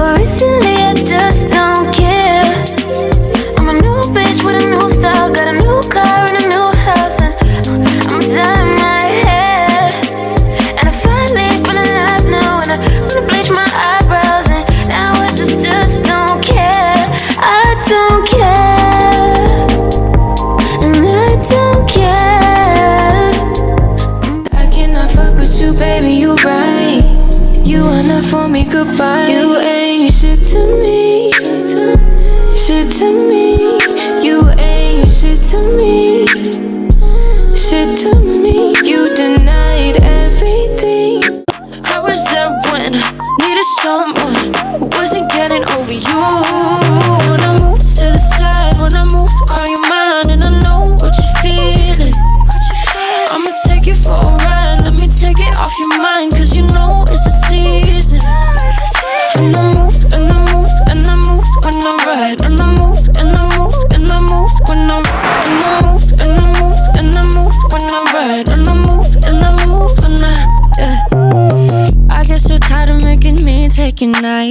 but recently I just don't care. I'm a new bitch with a new style, got a new car and a new house, and I'm dyeing my hair. And I finally feel alive now, and I wanna bleach my eyebrows, and now I just don't care. I don't care, and I don't care. I cannot fuck with you, baby, you right. You are not for me, goodbye. You ain't shit to me, shit to me. You ain't shit to me, shit to me. You denied everything. I was there when I needed someone who wasn't getting over you. When I move to the side, when I move, call you mine, and I know what you're feeling. I'ma take you for a ride, let me take it off your mind, cause you know it's a season. And I move, and I move, and I move when I ride, and I move, and I move, and I move when I ride, and I move, and I move, and I move when I ride, and I move, and I move when I, yeah. I get so tired of making me take a night.